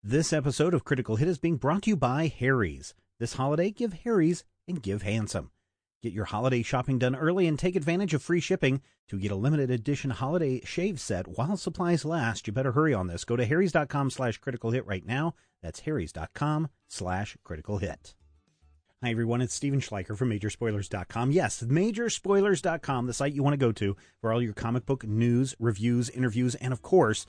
This episode of Critical Hit is being brought to you by Harry's. This holiday, give Harry's and give handsome. Get your holiday shopping done early and take advantage of free shipping. To get a limited edition holiday shave set while supplies last, you better hurry on this. Go to harrys.com/criticalhit right now. That's harrys.com/criticalhit. Hi, everyone. It's Steven Schleicher from Majorspoilers.com. Yes, Majorspoilers.com, the site you want to go to for all your comic book news, reviews, interviews, and, of course,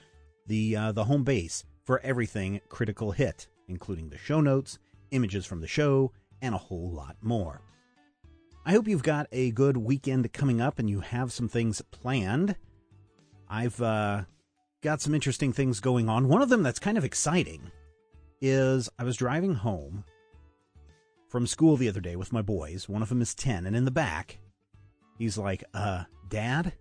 the home base for everything Critical Hit, including the show notes, images from the show, and a whole lot more. I hope you've got a good weekend coming up and you have some things planned. I've got some interesting things going on. One of them that's kind of exciting is I was driving home from school the other day with my boys. One of them is 10, and in the back, he's like, Dad?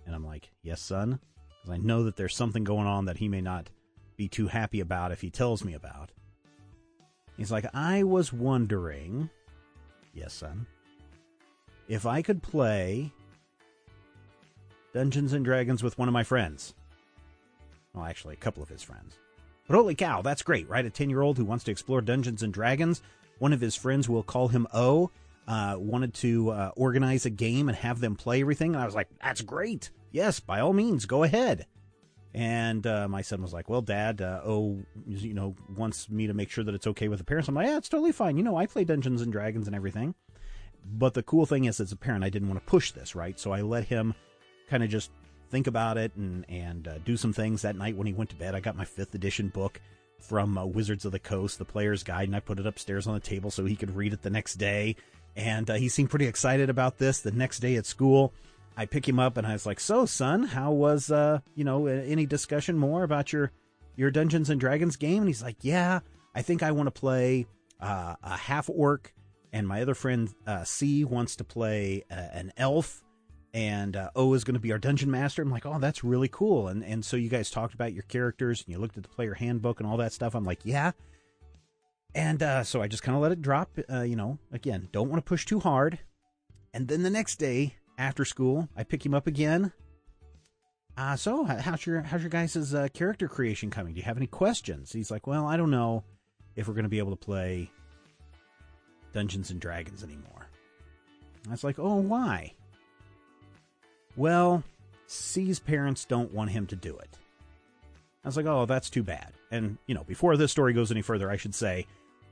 And I'm like, yes, son, because I know that there's something going on that he may not be too happy about if he tells me about. He's like, I was wondering, yes, son, if I could play Dungeons and Dragons with one of my friends. Well, actually, a couple of his friends. But holy cow, that's great, right? A 10-year-old who wants to explore Dungeons and Dragons. One of his friends, will call him O, wanted to organize a game and have them play everything. And I was like, that's great. Yes, by all means, go ahead. And my son was like, well, Dad, wants me to make sure that it's okay with the parents. I'm like, yeah, it's totally fine. I play Dungeons and Dragons and everything. But the cool thing is, as a parent, I didn't want to push this, right? So I let him kind of just think about it and do some things. That night when he went to bed, I got my 5th edition book from Wizards of the Coast, the Player's Guide, and I put it upstairs on the table so he could read it the next day. And he seemed pretty excited about this. The next day at school, I pick him up and I was like, so, son, how was, any discussion more about your Dungeons and Dragons game? And he's like, yeah, I think I want to play a half-orc, and my other friend, C, wants to play an elf, and O is going to be our dungeon master. I'm like, oh, that's really cool. And so you guys talked about your characters, and you looked at the player handbook and all that stuff. I'm like, yeah. And so I just kind of let it drop, again, don't want to push too hard. And then the next day, after school, I pick him up again. So how's your guys' character creation coming? Do you have any questions? He's like, well, I don't know if we're going to be able to play Dungeons and Dragons anymore. I was like, oh, why? Well, C's parents don't want him to do it. I was like, oh, that's too bad. And, before this story goes any further, I should say,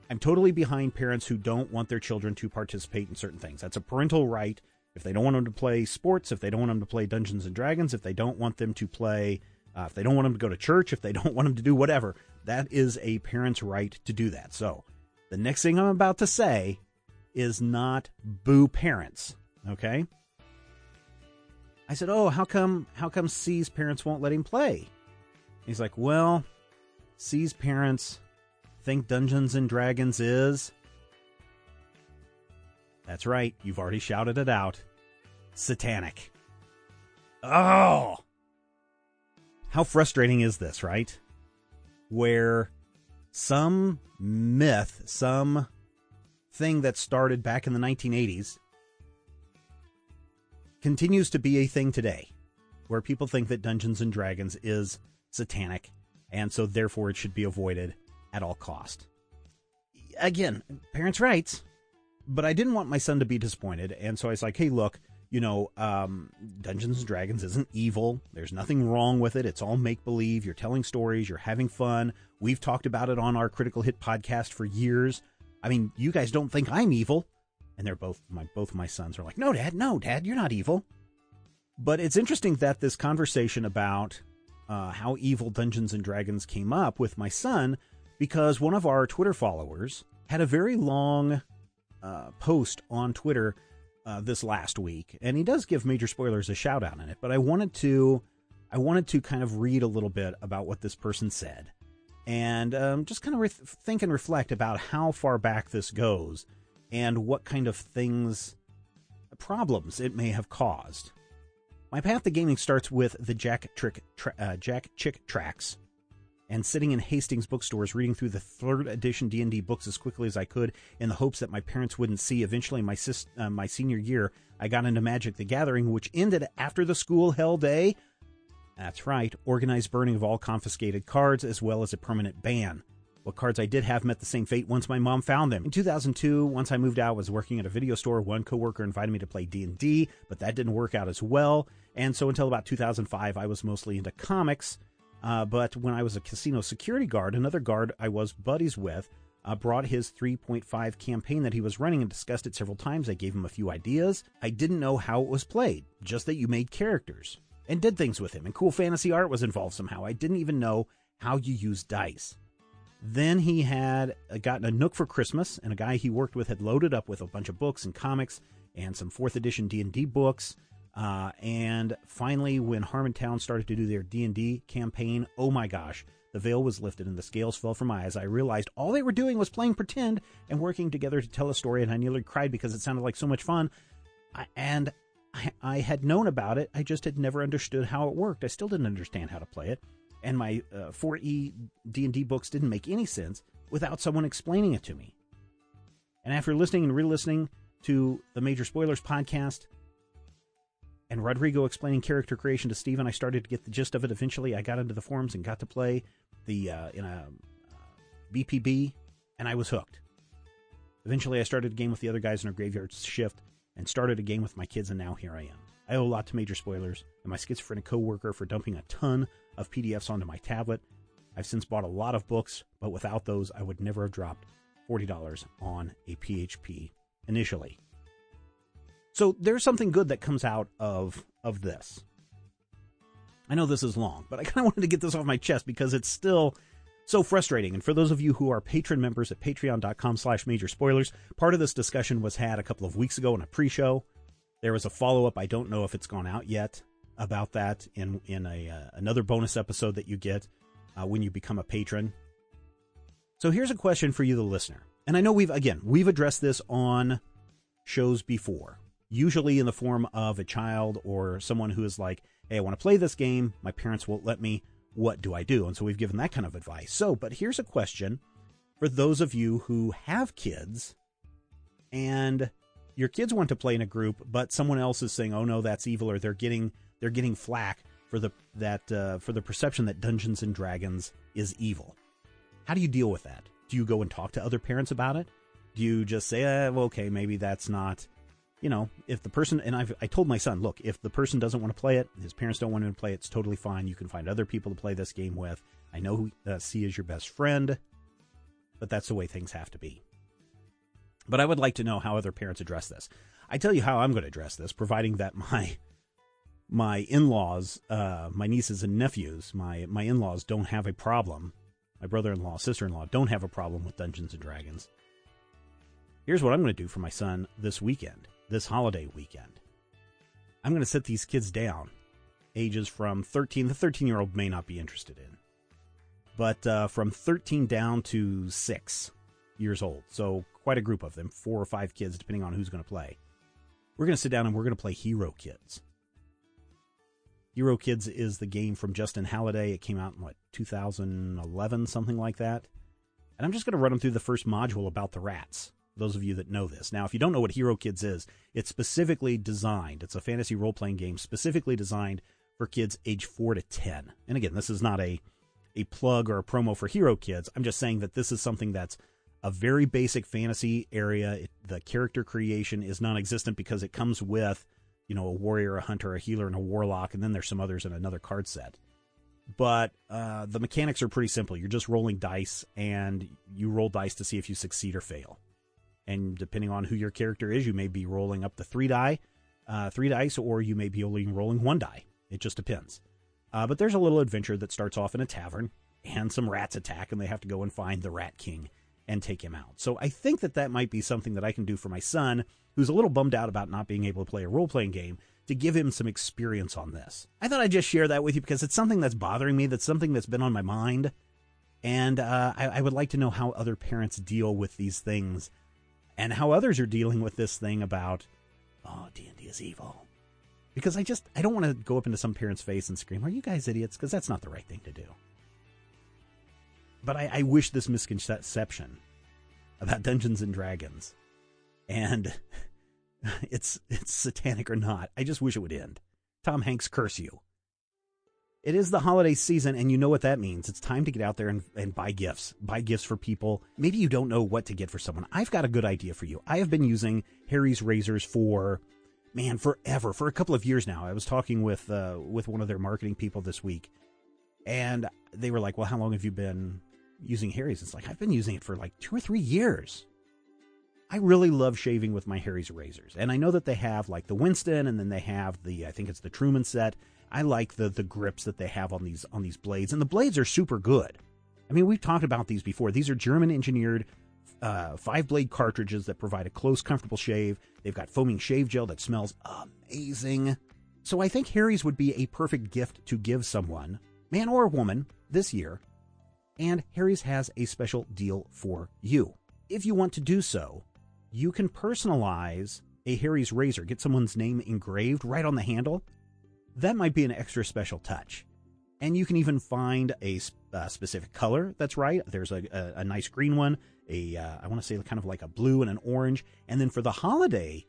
I'm totally behind parents who don't want their children to participate in certain things. That's a parental right. If they don't want them to play sports, if they don't want them to play Dungeons and Dragons, if they don't want them to play, if they don't want them to go to church, if they don't want them to do whatever, that is a parent's right to do that. So the next thing I'm about to say is not boo parents, okay? I said, oh, how come C's parents won't let him play? He's like, well, C's parents think Dungeons and Dragons is... That's right, you've already shouted it out. Satanic. Oh! How frustrating is this, right? Where some myth, some thing that started back in the 1980s continues to be a thing today, where people think that Dungeons and Dragons is satanic, and so therefore it should be avoided at all cost. Again, parents' rights. But I didn't want my son to be disappointed, and so I was like, hey, look, Dungeons and Dragons isn't evil. There's nothing wrong with it. It's all make-believe. You're telling stories. You're having fun. We've talked about it on our Critical Hit podcast for years. I mean, you guys don't think I'm evil. And they're both of my sons are like, no, Dad, you're not evil. But it's interesting that this conversation about how evil Dungeons and Dragons came up with my son, because one of our Twitter followers had a very long post on Twitter this last week, and he does give Major Spoilers a shout out in it, but I wanted to kind of read a little bit about what this person said, and just kind of think and reflect about how far back this goes and what kind of problems it may have caused. My path to gaming starts with the Jack Chick tracks, and sitting in Hastings bookstores reading through the 3rd edition D&D books as quickly as I could in the hopes that my parents wouldn't see. Eventually, my senior year, I got into Magic the Gathering, which ended after the school held That's right, organized burning of all confiscated cards, as well as a permanent ban What cards I did have met the same fate once my mom found them. In 2002, once I moved out, I was working at a video store. One coworker invited me to play D&D, but that didn't work out as well. And so until about 2005, I was mostly into comics. But when I was a casino security guard, another guard I was buddies with brought his 3.5 campaign that he was running and discussed it several times. I gave him a few ideas. I didn't know how it was played, just that you made characters and did things with him. And cool fantasy art was involved somehow. I didn't even know how you use dice. Then he had gotten a Nook for Christmas, and a guy he worked with had loaded up with a bunch of books and comics and some 4th edition D&D books. And finally, when Harmontown started to do their D&D campaign, oh my gosh, the veil was lifted and the scales fell from my eyes. I realized all they were doing was playing pretend and working together to tell a story, and I nearly cried because it sounded like so much fun. I had known about it, I just had never understood how it worked. I still didn't understand how to play it. And my 4E D&D books didn't make any sense without someone explaining it to me. And after listening and re-listening to the Major Spoilers podcast and Rodrigo explaining character creation to Steven, I started to get the gist of it. Eventually, I got into the forums and got to play in a BPB, and I was hooked. Eventually, I started a game with the other guys in our graveyard shift and started a game with my kids, and now here I am. I owe a lot to Major Spoilers and my schizophrenic coworker for dumping a ton of PDFs onto my tablet. I've since bought a lot of books, but without those, I would never have dropped $40 on a PHP initially. So there's something good that comes out of this. I know this is long, but I kind of wanted to get this off my chest because it's still so frustrating. And for those of you who are patron members at patreon.com/majorspoilers, part of this discussion was had a couple of weeks ago in a pre-show. There was a follow-up. I don't know if it's gone out yet about that in another bonus episode that you get when you become a patron. So here's a question for you, the listener. And I know we've addressed this on shows before, usually in the form of a child or someone who is like, hey, I want to play this game. My parents won't let me. What do I do? And so we've given that kind of advice. But here's a question for those of you who have kids and your kids want to play in a group, but someone else is saying, oh no, that's evil, or they're getting flack for the perception that Dungeons and Dragons is evil. How do you deal with that? Do you go and talk to other parents about it? Do you just say, well, okay, maybe that's not, if the person, and I told my son, look, if the person doesn't want to play it, his parents don't want him to play it, it's totally fine. You can find other people to play this game with. I know who C is your best friend, but that's the way things have to be. But I would like to know how other parents address this. I tell you how I'm going to address this, providing that my in-laws, my nieces and nephews, my in-laws don't have a problem. My brother-in-law, sister-in-law don't have a problem with Dungeons and Dragons. Here's what I'm going to do for my son this weekend, this holiday weekend. I'm going to sit these kids down, ages from 13. The 13-year-old may not be interested in, but from 13 down to 6 years old. So quite a group of them, 4 or 5 kids, depending on who's going to play. We're going to sit down and we're going to play Hero Kids. Hero Kids is the game from Justin Halliday. It came out in, 2011, something like that. And I'm just going to run them through the first module about the rats, those of you that know this. Now, if you don't know what Hero Kids is, it's specifically designed. It's a fantasy role-playing game specifically designed for kids age 4 to 10. And again, this is not a plug or a promo for Hero Kids. I'm just saying that this is something that's a very basic fantasy area. The character creation is non-existent because it comes with, a warrior, a hunter, a healer, and a warlock, and then there's some others in another card set. But the mechanics are pretty simple. You're just rolling dice, and you roll dice to see if you succeed or fail. And depending on who your character is, you may be rolling up to 3 dice, or you may be only rolling 1 die. It just depends. But there's a little adventure that starts off in a tavern, and some rats attack, and they have to go and find the Rat King and take him out. So I think that might be something that I can do for my son, who's a little bummed out about not being able to play a role-playing game, to give him some experience on this. I thought I'd just share that with you because it's something that's bothering me, that's something that's been on my mind, and I would like to know how other parents deal with these things and how others are dealing with this thing about, oh, D&D is evil. Because I don't want to go up into some parent's face and scream, are you guys idiots? Because that's not the right thing to do. But I wish this misconception about Dungeons and Dragons, and it's satanic or not, I just wish it would end. Tom Hanks, curse you. It is the holiday season, and you know what that means. It's time to get out there and buy gifts. Buy gifts for people. Maybe you don't know what to get for someone. I've got a good idea for you. I have been using Harry's razors forever, for a couple of years now. I was talking with one of their marketing people this week, and they were like, well, how long have you been using Harry's? It's like, I've been using it for like 2 or 3 years. I really love shaving with my Harry's razors, and I know that they have like the Winston, and then they have I think it's the Truman set. I like the grips that they have on these blades, and the blades are super good. I mean, we've talked about these before. These are German-engineered 5-blade cartridges that provide a close, comfortable shave. They've got foaming shave gel that smells amazing. So I think Harry's would be a perfect gift to give someone, man or woman, this year. And Harry's has a special deal for you. If you want to do so, you can personalize a Harry's razor, get someone's name engraved right on the handle. That might be an extra special touch. And you can even find a specific color that's right. There's a nice green one, I want to say kind of like a blue and an orange. And then for the holiday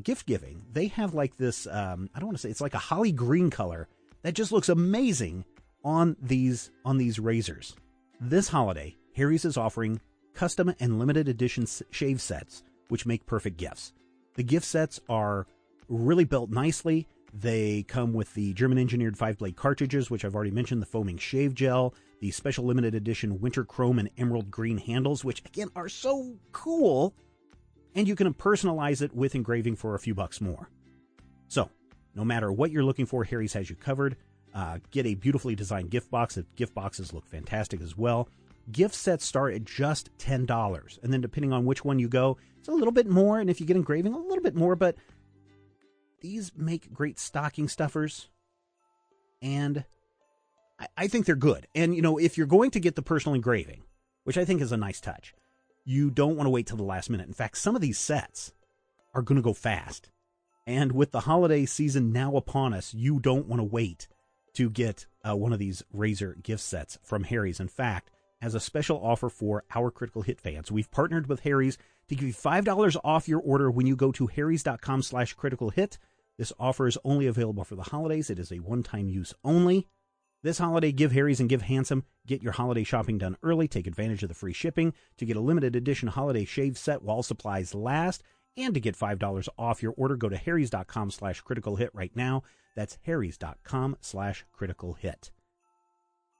gift giving, they have like this, I don't want to say, it's like a holly green color that just looks amazing on these razors. This holiday, Harry's is offering custom and limited edition shave sets, which make perfect gifts. The gift sets are really built nicely. They come with the German-engineered 5-blade cartridges, which I've already mentioned, the foaming shave gel, the special limited edition winter chrome and emerald green handles, which, again, are so cool. And you can personalize it with engraving for a few bucks more. So, no matter what you're looking for, Harry's has you covered. Get a beautifully designed gift box. The gift boxes look fantastic as well. Gift sets start at just $10. And then depending on which one you go, it's a little bit more. And if you get engraving, a little bit more, but these make great stocking stuffers, and I think they're good. And, you know, if you're going to get the personal engraving, which I think is a nice touch, you don't want to wait till the last minute. In fact, some of these sets are going to go fast. And with the holiday season now upon us, you don't want to wait to get one of these razor gift sets from Harry's. In fact, as a special offer for our Critical Hit fans, we've partnered with Harry's to give you $5 off your order when you go to harrys.com/criticalhit. This offer is only available for the holidays. It is a one-time use only. This holiday, give Harry's and give handsome. Get your holiday shopping done early. Take advantage of the free shipping to get a limited edition holiday shave set while supplies last. And to get $5 off your order, go to harrys.com/criticalhit right now. That's harrys.com/criticalhit.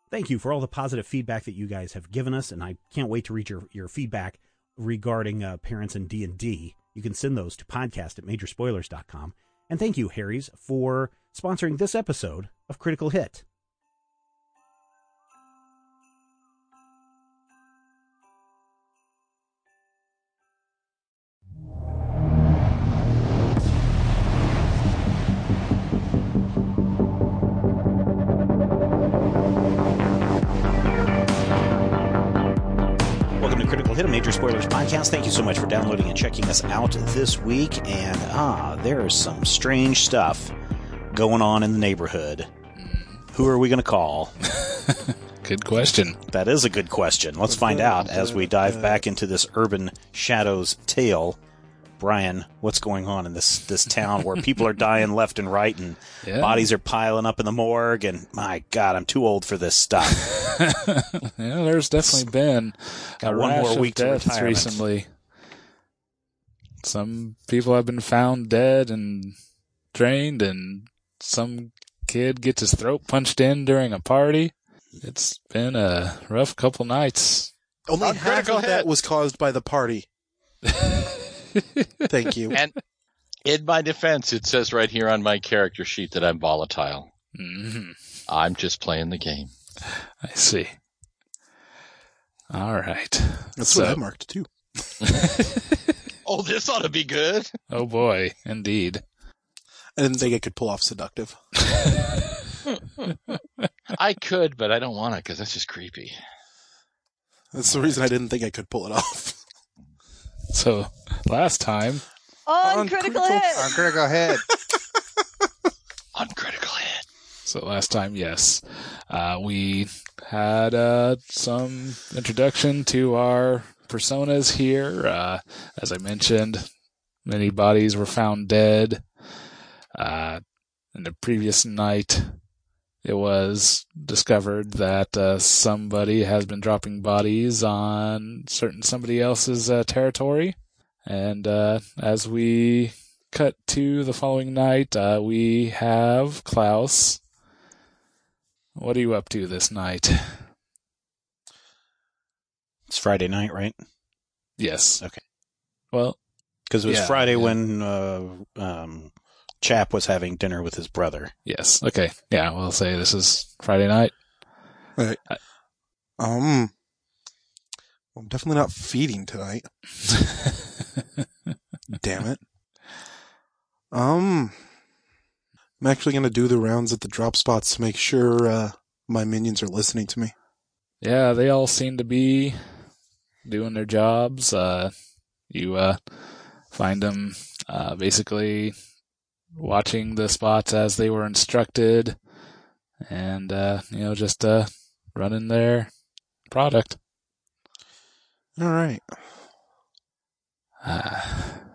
Thank you for all the positive feedback that you guys have given us, and I can't wait to read your feedback regarding parents in D&D. You can send those to podcast@majorspoilers.com. And thank you, Harry's, for sponsoring this episode of Critical Hit. Welcome to Critical Hit, a Major Spoilers podcast. Thank you so much for downloading and checking us out this week. And there's some strange stuff going on in the neighborhood. Who are we going to call? Good question. That is a good question. Let's find out as we dive back into this Urban Shadows tale. Brian, what's going on in this town where people are dying left and right and bodies are piling up in the morgue? And my God, I'm too old for this stuff. Yeah, there's definitely been a rash of deaths recently. Some people have been found dead and drained, and some kid gets his throat punched in during a party. It's been a rough couple nights. Only half of that was caused by the party. Thank you. And in my defense, it says right here on my character sheet that I'm volatile. Mm-hmm. I'm just playing the game. I see. All right. That's what I marked, too. Oh, this ought to be good. Oh, boy. Indeed. I didn't think I could pull off seductive. I could, but I don't want to because that's just creepy. That's the reason I didn't think I could pull it off. So, last time... On Critical Hit! On Critical Hit! On Critical Hit. So last time, yes. We had some introduction to our personas here. As I mentioned, many bodies were found dead. In the previous night, it was discovered that somebody has been dropping bodies on somebody else's territory. And as we cut to the following night, we have Klaus. What are you up to this night? It's Friday night, right? Yes. Okay. Well, because it was yeah, Friday yeah. when Chap was having dinner with his brother. Yes. Okay. Yeah, we'll say this is Friday night. Right. I'm definitely not feeding tonight. Damn it. I'm actually going to do the rounds at the drop spots to make sure my minions are listening to me. Yeah, they all seem to be doing their jobs. You find them basically watching the spots as they were instructed, and just running their product. All right.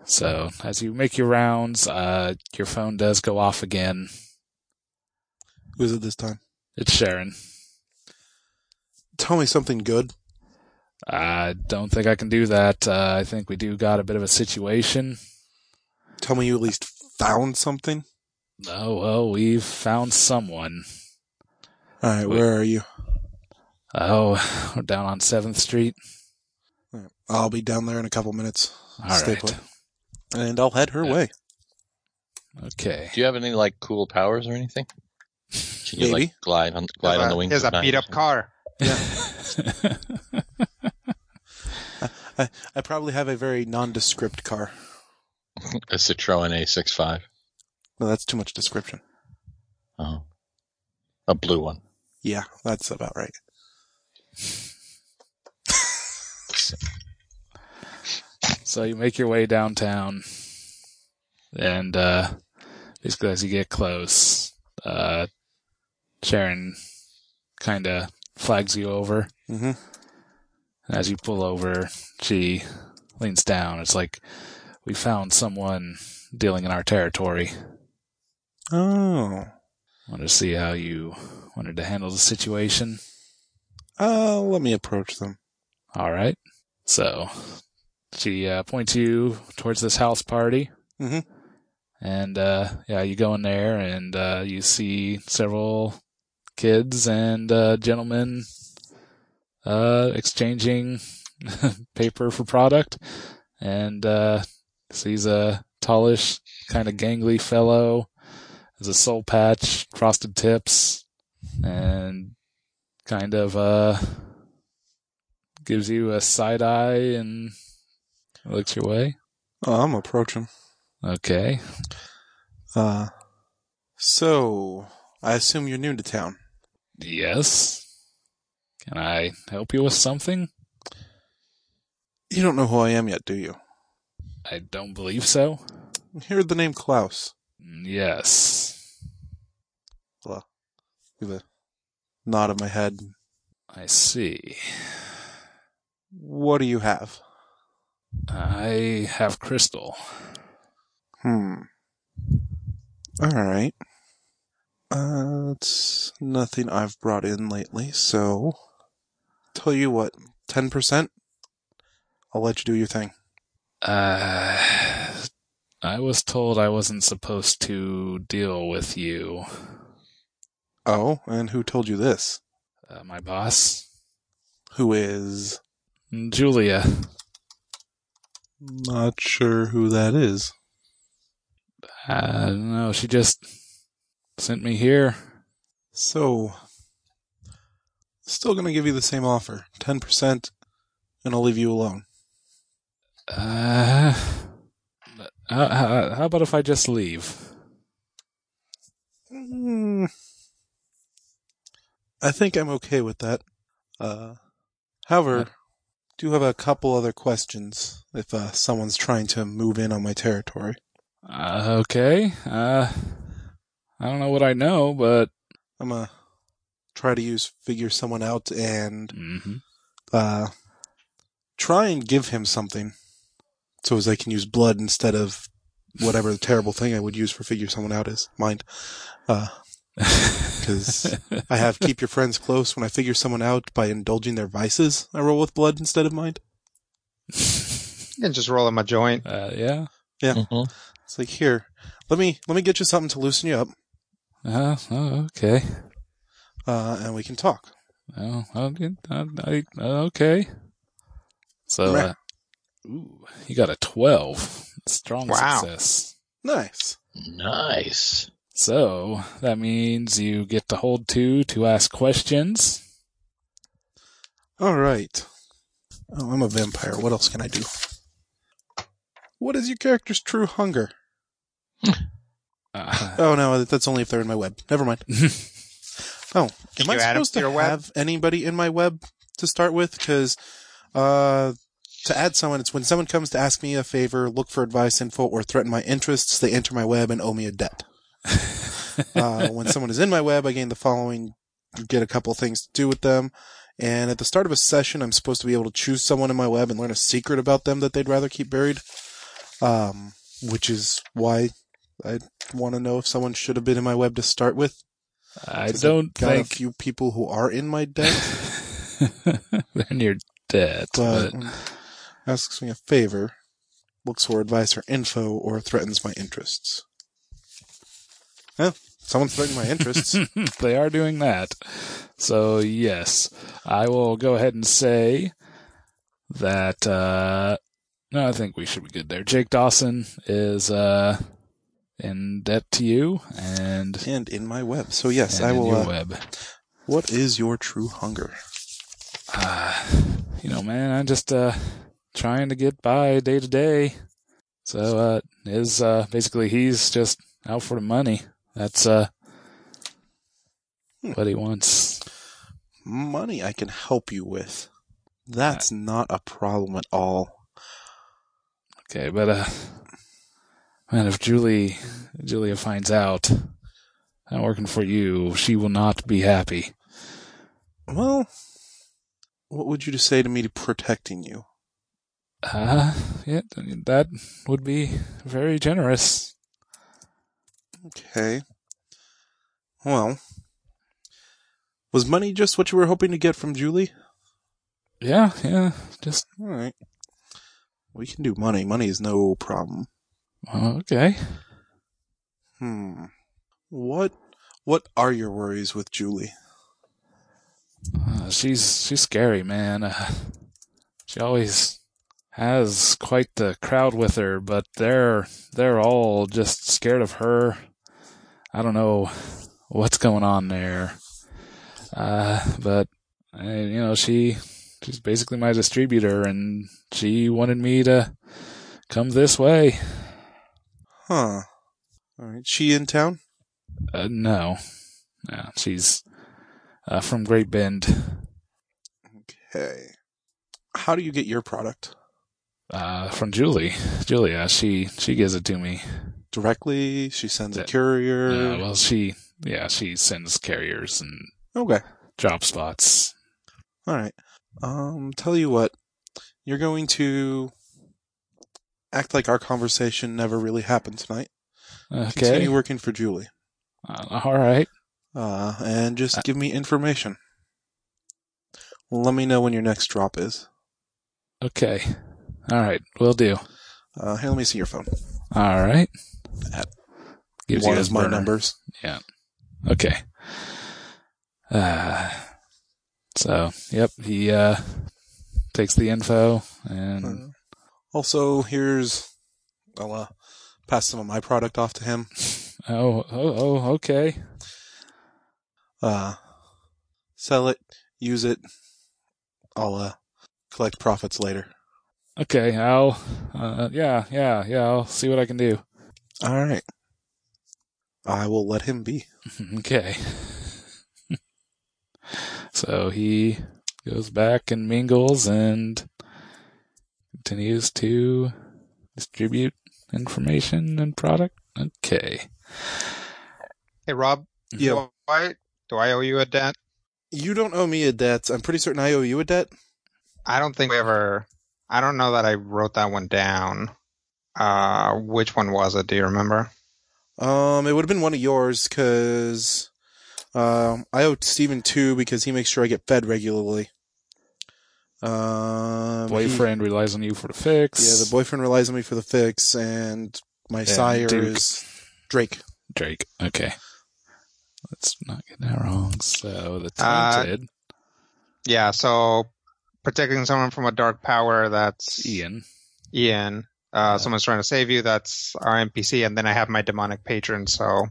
So as you make your rounds, your phone does go off again. Who is it this time? It's Sharon. Tell me something good. I don't think I can do that. I think we do got a bit of a situation. Tell me you at least found something. Oh, well, we've found someone. All right, where are you? Oh, we're down on 7th Street. All right, I'll be down there in a couple minutes. All Stay right. put. And I'll head her way. Okay. Do you have any cool powers or anything? Can you Maybe. glide on the wings? There's a of beat up night? car. Yeah. I probably have a very nondescript car. A Citroen A65. No, that's too much description. Oh, a blue one. Yeah, that's about right. So you make your way downtown, and basically as you get close, Sharon kind of flags you over. Mm-hmm. And as you pull over, she leans down. It's like, we found someone dealing in our territory. Oh. Wanted to see how you wanted to handle the situation. Let me approach them. All right. So she points you towards this house party. Mm-hmm. And you go in there and you see several kids and gentlemen exchanging paper for product. And sees a tallish, kind of gangly fellow, has a soul patch, frosted tips, and kind of gives you a side eye and looks your way. Oh, I'm approaching. Okay. So, I assume you're new to town. Yes. Can I help you with something? You don't know who I am yet, do you? I don't believe so. I heard the name Klaus. Yes. Well, give a nod of my head. I see. What do you have? I have crystal. Alright. It's nothing I've brought in lately, so... Tell you what, 10%? I'll let you do your thing. I was told I wasn't supposed to deal with you. Oh, and who told you this? My boss, Who is... Julia. Not sure who that is. I don't know, she just sent me here. So... Still gonna give you the same offer. 10%, and I'll leave you alone. How about if I just leave? I think I'm okay with that. However, do have a couple other questions if someone's trying to move in on my territory. Okay. I don't know what I know, but... I'm gonna try to figure someone out and try and give him something so as I can use blood instead of whatever the terrible thing I would use for figure someone out is. Mind. because I have keep your friends close. When I figure someone out by indulging their vices, I roll with blood instead of mind. You can just roll him a joint. Yeah. Yeah. Mhm. It's like, here, let me get you something to loosen you up, Okay. and we can talk. Okay. So, you got a 12. Strong Wow. success. Nice. Nice. So, that means you get to hold 2 to ask questions. All right. Oh, I'm a vampire. What else can I do? What is your character's true hunger? Oh, no, that's only if they're in my web. Never mind. Oh, am I supposed to have anybody in my web to start with? Because to add someone, it's when someone comes to ask me a favor, look for advice, info, or threaten my interests, they enter my web and owe me a debt. When someone is in my web, I gain the following, get a couple things to do with them. And at the start of a session, I'm supposed to be able to choose someone in my web and learn a secret about them that they'd rather keep buried. Which is why I want to know if someone should have been in my web to start with. I don't got think... a few people who are in my debt. Then you're dead. But asks me a favor, looks for advice or info, or threatens my interests. Well, someone's threatening my interests. They are doing that. So, yes. I will go ahead and say that, no, I think we should be good there. Jake Dawson is, in debt to you, and in my web. So yes, I in will. Your web. What is your true hunger? Man, I'm just, trying to get by day to day. So, basically he's just out for the money. That's, what he wants. Money I can help you with. That's not a problem at all. Okay, but, man, if Julia finds out I'm working for you, she will not be happy. Well, what would you say to me to protecting you? Yeah, that would be very generous. Okay. Well, was money just what you were hoping to get from Julie? Yeah, just... All right. We can do money. Money is no problem. Okay. What are your worries with Julie? She's scary, man. She always has quite the crowd with her, but they're all just scared of her. I don't know what's going on there. But she's basically my distributor, and she wanted me to come this way. Huh. All right. She in town? No, she's from Great Bend. Okay. How do you get your product? From Julia. She gives it to me directly. She sends a courier. Well, she sends carriers and drop spots. All right. Tell you what, you're going to act like our conversation never really happened tonight. Okay. Continue working for Julie. All right. And just give me information. Let me know when your next drop is. Okay. All right. Will do. Here, let me see your phone. All right. That gives one you is my burner. numbers. Yeah. Okay. So, yep, he takes the info and... Also, I'll pass some of my product off to him. Oh, okay. Sell it, use it. I'll collect profits later. Okay, I'll I'll see what I can do. All right. I will let him be. Okay. So he goes back and mingles and continues to distribute information and product. Okay. Hey, Rob. Yeah. Do I owe you a debt? You don't owe me a debt. I'm pretty certain I owe you a debt. I don't think we ever... I don't know that I wrote that one down. Which one was it? Do you remember? It would have been one of yours, because I owe Steven 2 because he makes sure I get fed regularly. Boyfriend relies on you for the fix. Yeah, the boyfriend relies on me for the fix, and my sire is Drake. Drake, okay. Let's not get that wrong. So, the Tainted. Yeah, so protecting someone from a dark power, that's Ian. Someone's trying to save you, that's our NPC, and then I have my demonic patron, so...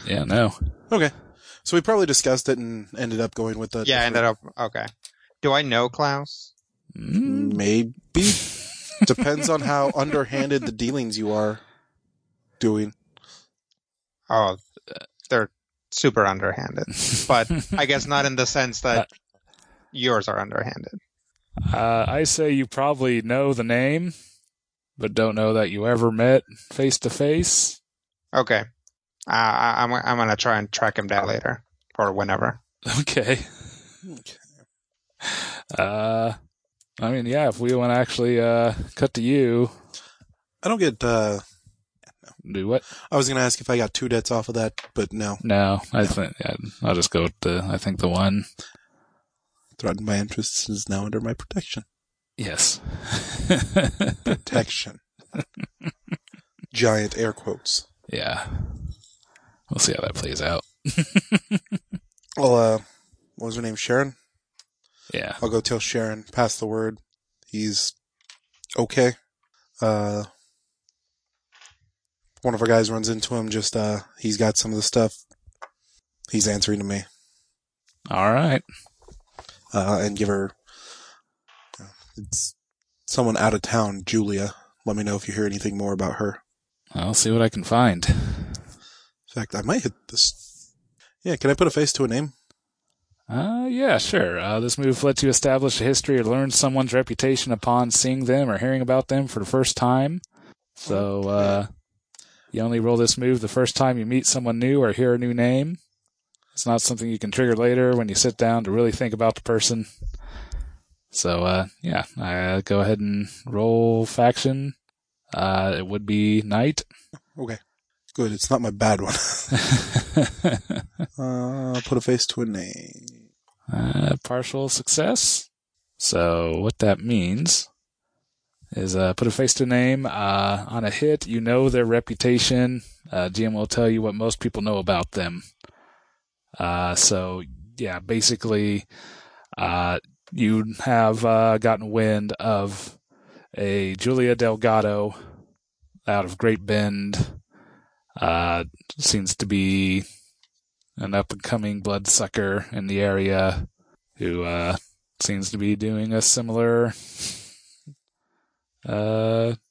Yeah, no. Okay. So we probably discussed it and ended up going with the... Okay. Do I know Klaus? Maybe. Depends on how underhanded the dealings you are doing. Oh, they're super underhanded. But I guess not in the sense that yours are underhanded. I say you probably know the name, but don't know that you ever met face to face. Okay. I'm going to try and track him down later. Or whenever. Okay. I mean, yeah, if we want to actually cut to you. I don't get... Do what? I was going to ask if I got 2 debts off of that, but no. No, I think I'll just go with the one. Threatened my interests is now under my protection. Yes. Protection. Giant air quotes. Yeah. We'll see how that plays out. Well, what was her name? Sharon? Yeah. I'll go tell Sharon, pass the word. He's okay. One of our guys runs into him, he's got some of the stuff. He's answering to me. All right. And give her, it's someone out of town, Julia. Let me know if you hear anything more about her. I'll see what I can find. In fact, I might hit this. Yeah, can I put a face to a name? Yeah, sure. This move lets you establish a history or learn someone's reputation upon seeing them or hearing about them for the first time. So, you only roll this move the first time you meet someone new or hear a new name. It's not something you can trigger later when you sit down to really think about the person. So, yeah, I go ahead and roll faction. It would be Knight. Okay. Good, it's not my bad one. Put a face to a name. Partial success. So what that means is put a face to a name. On a hit, you know their reputation. GM will tell you what most people know about them. So, yeah, basically, you have gotten wind of a Julia Delgado out of Great Bend. Seems to be an up-and-coming bloodsucker in the area who seems to be doing a similar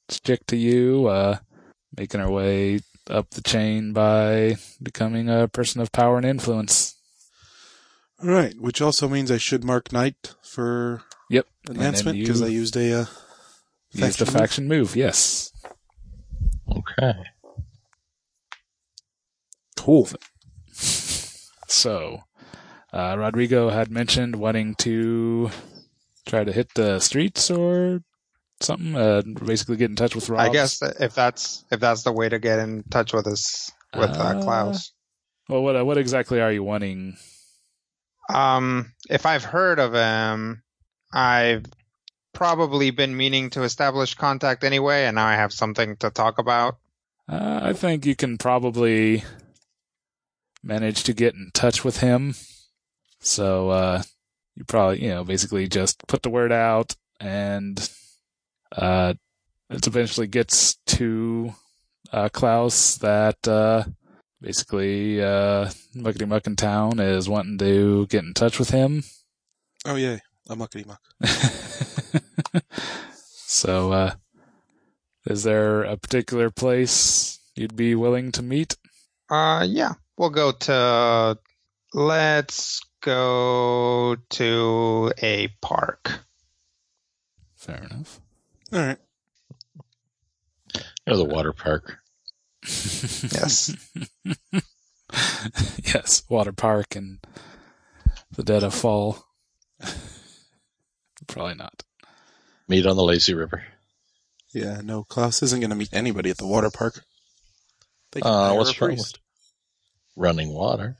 stick to you, making her way up the chain by becoming a person of power and influence. All right, which also means I should mark Knight for advancement because I used a faction move. Yes. Okay. Cool. So, Rodrigo had mentioned wanting to try to hit the streets or something. Basically, get in touch with Rob. I guess if that's the way to get in touch with us with Klaus. Well, what exactly are you wanting? If I've heard of him, I've probably been meaning to establish contact anyway, and now I have something to talk about. I think you can probably manage to get in touch with him. So, you probably, basically just put the word out and, it eventually gets to, Klaus that, basically, Muckety Muck in town is wanting to get in touch with him. Oh, yeah. A Muckety Muck. So, is there a particular place you'd be willing to meet? Yeah. Let's go to a park. Fair enough. All right. Or the water park. Yes. Yes, water park and the dead of fall. Probably not. Meet on the lazy river. Yeah, no, Klaus isn't going to meet anybody at the water park. What's wrong with running water?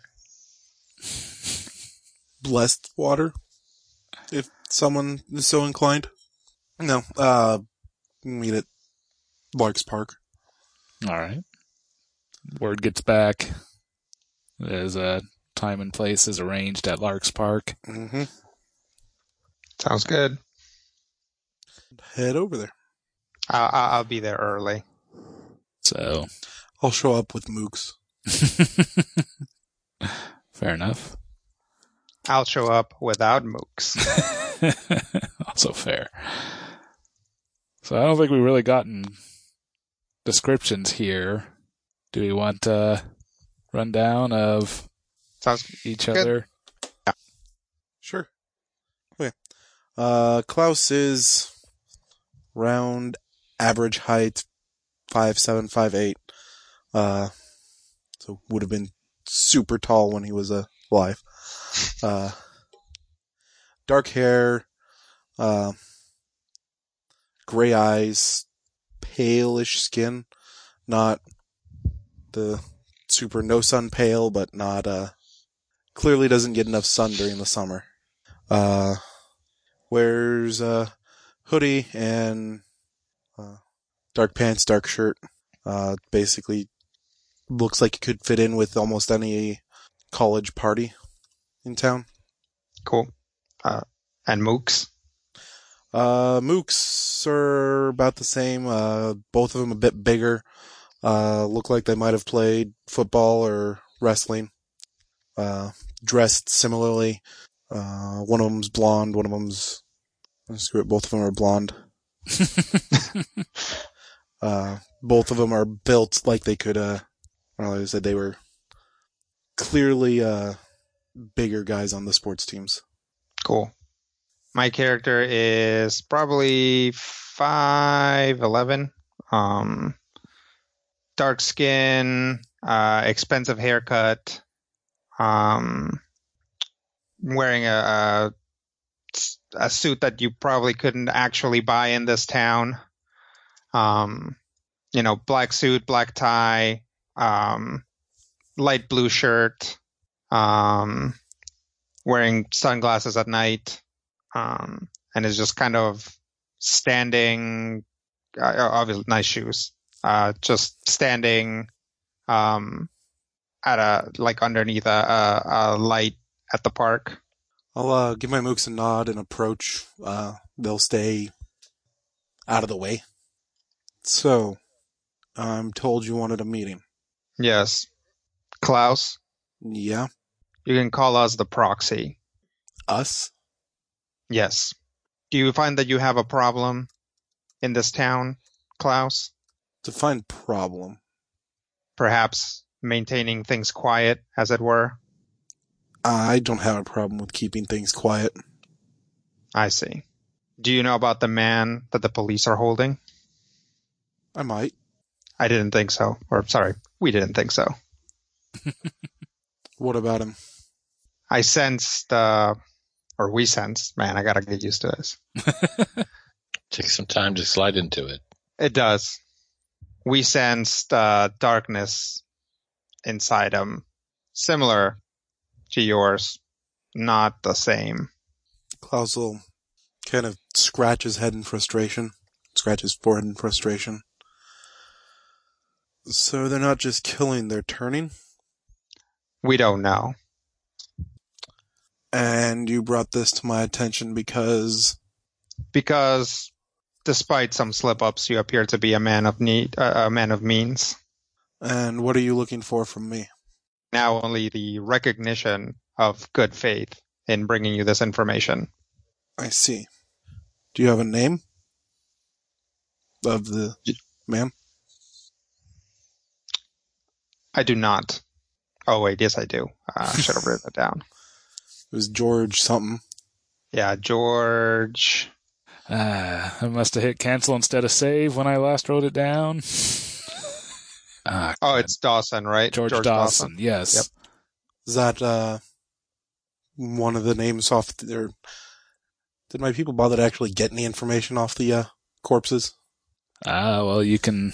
blessed water, if someone is so inclined. No, meet at Lark's Park. All right. Word gets back. There's a time and place is arranged at Lark's Park. Mm-hmm. Sounds good. Head over there. I'll be there early. So I'll show up with Mooks. fair enough. I'll show up without Mooks. Also fair. So I don't think we've really gotten descriptions here. Do we want a rundown of Sounds each good. other? Sure. Okay. Klaus is round average height, 5'7", 5'8". So would have been super tall when he was alive. Dark hair, gray eyes, palish skin, not the super no sun pale, but not, clearly doesn't get enough sun during the summer. Wears a hoodie and dark pants, dark shirt. Basically looks like it could fit in with almost any college party in town. Cool. And Mooks? Mooks are about the same. Both of them a bit bigger. Look like they might have played football or wrestling. Dressed similarly. One of them's blonde, one of them's... Screw it, both of them are blonde. Both of them are built like they could, like I said, they were clearly, bigger guys on the sports teams. Cool. My character is probably 5'11". Dark skin, expensive haircut, wearing a suit that you probably couldn't actually buy in this town. Black suit, black tie, light blue shirt, wearing sunglasses at night, and is just kind of standing, obviously nice shoes, just standing, underneath a light at the park. I'll give my mooks a nod and approach. They'll stay out of the way. So, I'm told you wanted a meeting. Yes. Klaus? Yeah? You can call us the proxy. Us? Yes. Do you find that you have a problem in this town, Klaus? Define problem. Perhaps maintaining things quiet, as it were? I don't have a problem with keeping things quiet. I see. Do you know about the man that the police are holding? I might. I didn't think so. Or, sorry, we didn't think so. What about him? I sensed, we sensed, man, I gotta get used to this. Takes some time to slide into it. It does. We sensed darkness inside him, similar to yours, not the same. Klaus will kind of scratch his head in frustration, scratch his forehead in frustration. So they're not just killing, they're turning? We don't know. And you brought this to my attention because... Because, despite some slip-ups, you appear to be a man of need, a man of means. And what are you looking for from me? Now only the recognition of good faith in bringing you this information. I see. Do you have a name of the man? I do not. Oh, wait, yes, I do. I should have written it down. It was George something. Yeah, George. I must have hit cancel instead of save when I last wrote it down. It's Dawson, right? George Dawson, yes. Yep. Is that one of the names off there? Did my people bother to actually get any information off the corpses? Well, you can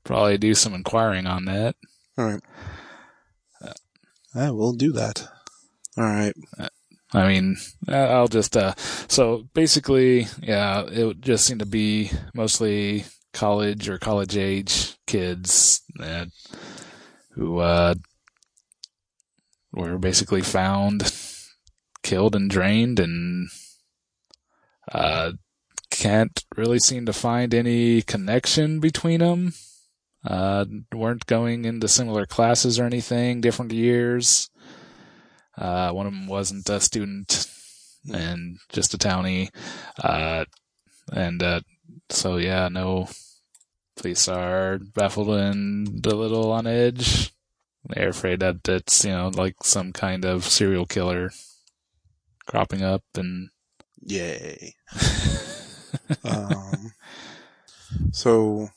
probably do some inquiring on that. All right. We'll do that. All right. I mean, I'll just, so basically, yeah, it just seemed to be mostly college or college age kids who were basically found killed and drained, and can't really seem to find any connection between them. Weren't going into similar classes or anything, different years. One of them wasn't a student and just a townie. So yeah, no, police are baffled and a little on edge. They're afraid that it's, like some kind of serial killer cropping up and... Yay. So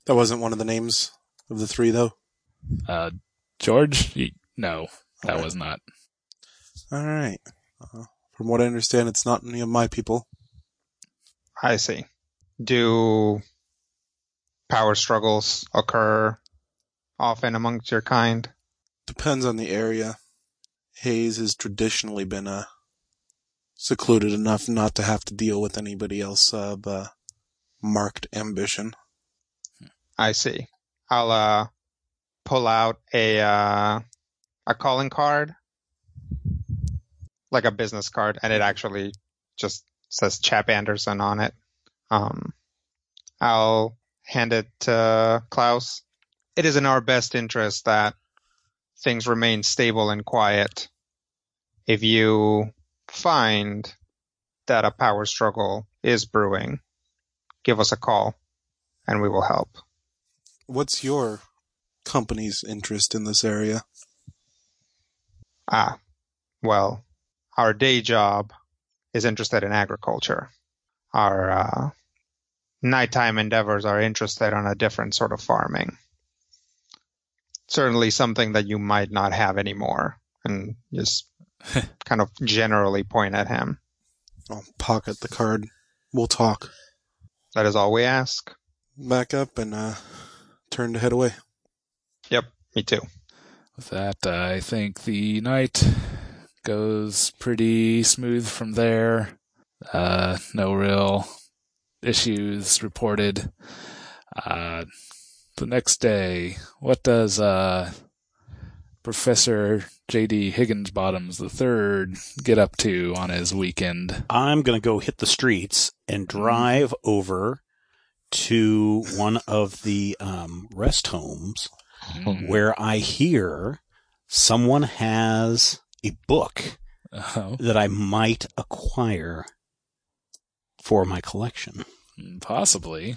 that wasn't one of the names of the three, though? George? No, that was not. All right. From what I understand, it's not any of my people. I see. Do power struggles occur often amongst your kind? Depends on the area. Hayes has traditionally been secluded enough not to have to deal with anybody else of marked ambition. I see. I'll pull out a calling card, like a business card, and it actually just says Chap Anderson on it. I'll hand it to Klaus. It is in our best interest that things remain stable and quiet. If you find that a power struggle is brewing, give us a call, and we will help. What's your company's interest in this area? Well, our day job is interested in agriculture. Our nighttime endeavors are interested in a different sort of farming. Certainly something that you might not have anymore. And just kind of generally point at him. I'll pocket the card. We'll talk. That is all we ask. Back up and turn to head away. Yep, me too. With that, I think the night goes pretty smooth from there. No real issues reported. The next day, what does Professor J.D. Higginsbottoms III get up to on his weekend? I'm going to go hit the streets and drive over to one of the rest homes where I hear someone has a book that I might acquire for my collection. Possibly.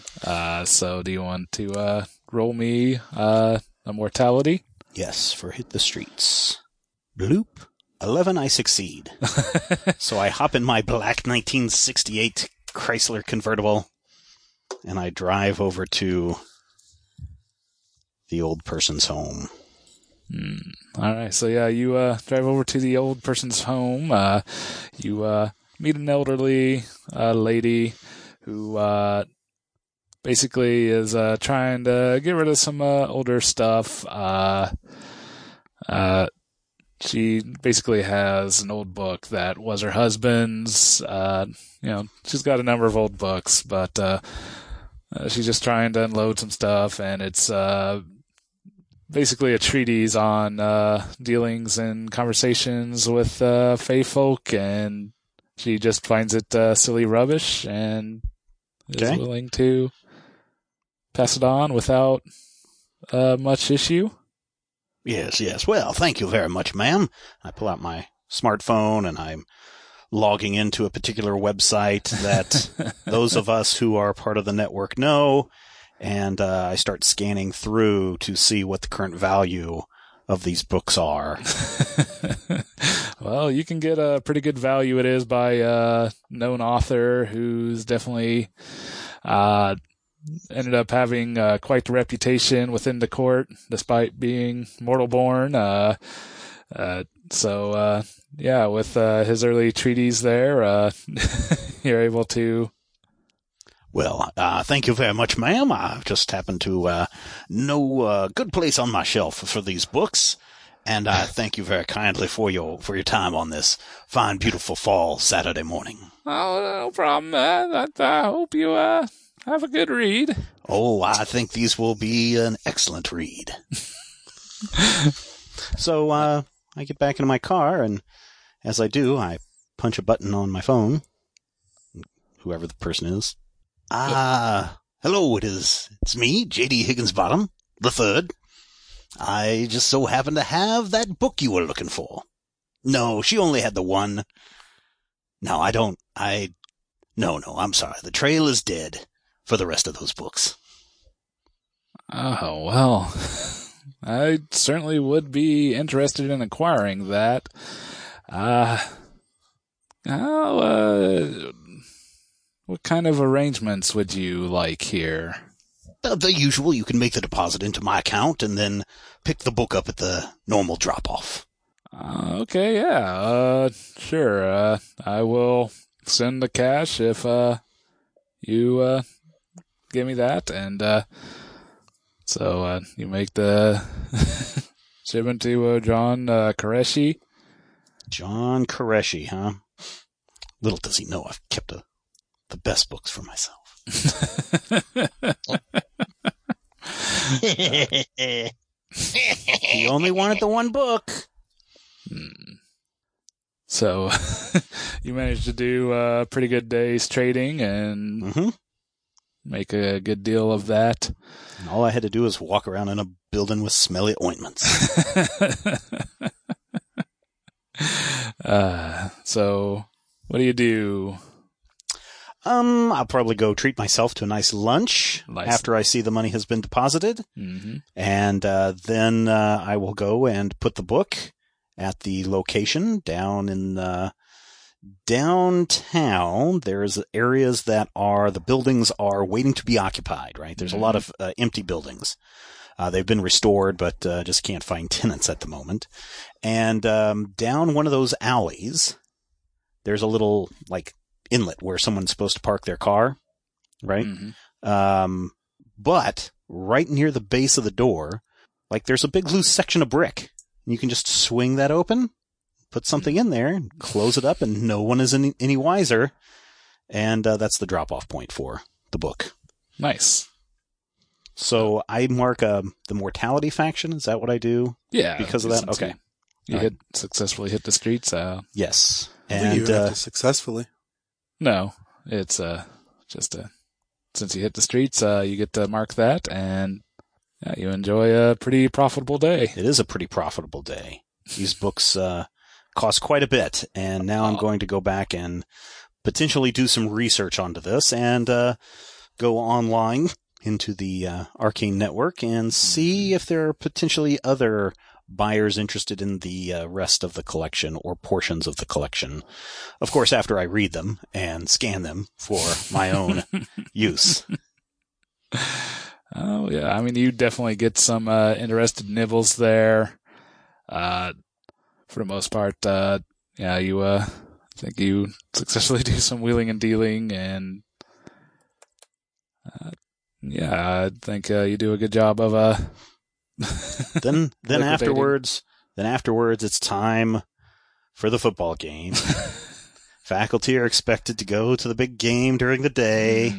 So do you want to roll me a mortality? Yes, for hit the streets. Bloop. 11, I succeed. So I hop in my black 1968 Chrysler convertible, and I drive over to the old person's home. All right. So yeah, you drive over to the old person's home. You meet an elderly lady who basically is trying to get rid of some older stuff. She basically has an old book that was her husband's. She's got a number of old books, but she's just trying to unload some stuff, and it's basically a treatise on dealings and conversations with fae folk, and she just finds it silly rubbish and is willing to pass it on without much issue. Yes. Well, thank you very much, ma'am. I pull out my smartphone and I'm logging into a particular website that those of us who are part of the network know, and I start scanning through to see what the current value of these books are. Well, you can get a pretty good value. It is by a known author who's definitely ended up having quite the reputation within the court, despite being mortal born. So with his early treatise there, you're able to... Well, thank you very much, ma'am. I just happened to know a good place on my shelf for these books. And I thank you very kindly for your time on this fine, beautiful fall Saturday morning. Oh, no problem. I hope you have a good read. Oh, I think these will be an excellent read. So I get back into my car, and as I do, I punch a button on my phone. Whoever the person is. Hello, it's me, J.D. Higginsbottom, the third. I just so happen to have that book you were looking for. No, she only had the one. No, I don't. No, I'm sorry. The trail is dead for the rest of those books. Oh, well, I certainly would be interested in acquiring that. What kind of arrangements would you like here? The usual. You can make the deposit into my account and then pick the book up at the normal drop-off. Okay, yeah. Sure. I will send the cash if you give me that. And so you make the shipment to John Qureshi. John Qureshi, huh? Little does he know I've kept the best books for myself. He only wanted the one book. So you managed to do a pretty good day's trading and make a good deal of that. And all I had to do was walk around in a building with smelly ointments. So what do you do? I'll probably go treat myself to a nice lunch after I see the money has been deposited. Mm-hmm. And then I will go and put the book at the location down in downtown. There's areas that the buildings are waiting to be occupied, right? There's a lot of empty buildings. They've been restored, but just can't find tenants at the moment. And down one of those alleys, there's a little, inlet where someone's supposed to park their car, right? Mm-hmm. But right near the base of the door, there's a big loose section of brick. You can just swing that open, put something in there, close it up, and no one is any wiser. And that's the drop-off point for the book. Nice. So I mark the mortality faction. Is that what I do? Yeah. Because of that? Okay. You successfully hit the streets. Yes. And you have to successfully. No, it's since you hit the streets, you get to mark that, and you enjoy a pretty profitable day. It is a pretty profitable day. These books cost quite a bit, and now I'm going to go back and potentially do some research onto this and go online into the Arcane Network and see if there are potentially other buyers interested in the rest of the collection or portions of the collection. Of course, after I read them and scan them for my own use. Oh, yeah. I mean, you definitely get some interested nibbles there. For the most part, you I think you successfully do some wheeling and dealing, and I think you do a good job of Then afterwards, it's time for the football game. Faculty are expected to go to the big game during the day,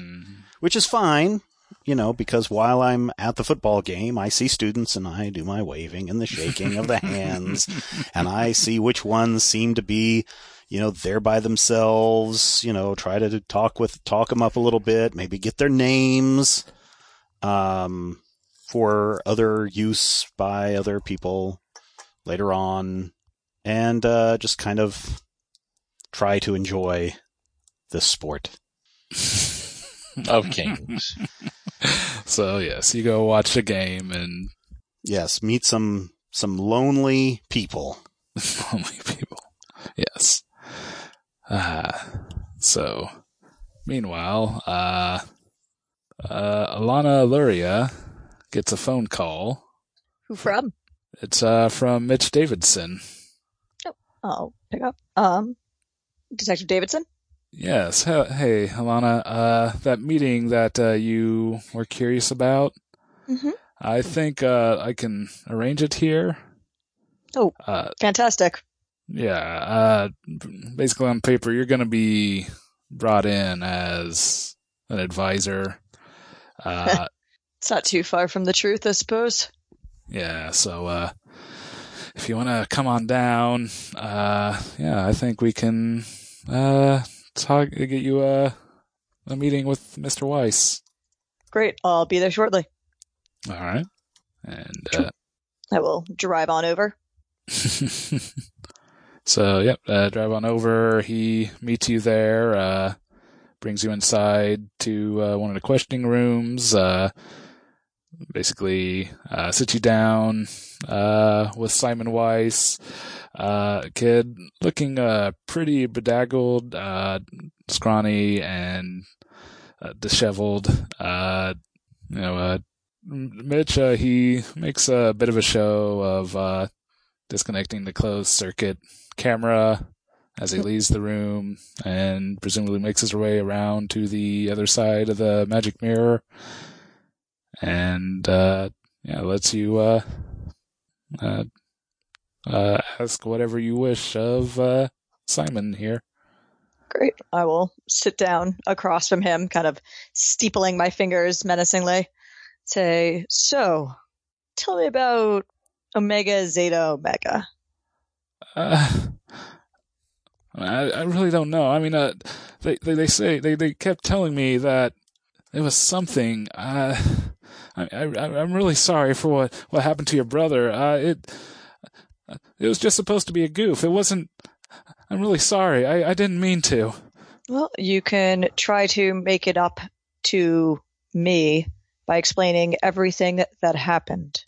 which is fine, because while I'm at the football game, I see students and I do my waving and the shaking of the hands, and I see which ones seem to be, there by themselves, try to talk them up a little bit, maybe get their names, for other use by other people later on, and just kind of try to enjoy this sport of games. So yes, you go watch a game and yes, meet some lonely people. Lonely people, yes. So meanwhile, Alana Luria gets a phone call. Who from? It's from Mitch Davidson. Oh, I'll pick up. Detective Davidson? Yes. Hey, Alana. That meeting that you were curious about, I think I can arrange it here. Oh, fantastic. Yeah. Basically, on paper, you're going to be brought in as an advisor. It's not too far from the truth, I suppose. Yeah, so if you want to come on down, I think we can get you a meeting with Mr. Weiss. Great, I'll be there shortly. All right. And I will drive on over. So, yep, drive on over. He meets you there, brings you inside to one of the questioning rooms, basically sits you down with Simon Weiss, kid looking pretty bedazzled, scrawny, and disheveled. Mitch, he makes a bit of a show of disconnecting the closed circuit camera as he leaves the room and presumably makes his way around to the other side of the magic mirror and lets you ask whatever you wish of Simon here. Great. I will sit down across from him, kind of steepling my fingers menacingly. Say, so, tell me about Omega Zeta Omega. I really don't know. I mean, they say they kept telling me that it was something. I'm really sorry for what happened to your brother. It was just supposed to be a goof. It wasn't. I'm really sorry. I didn't mean to. Well, you can try to make it up to me by explaining everything that happened.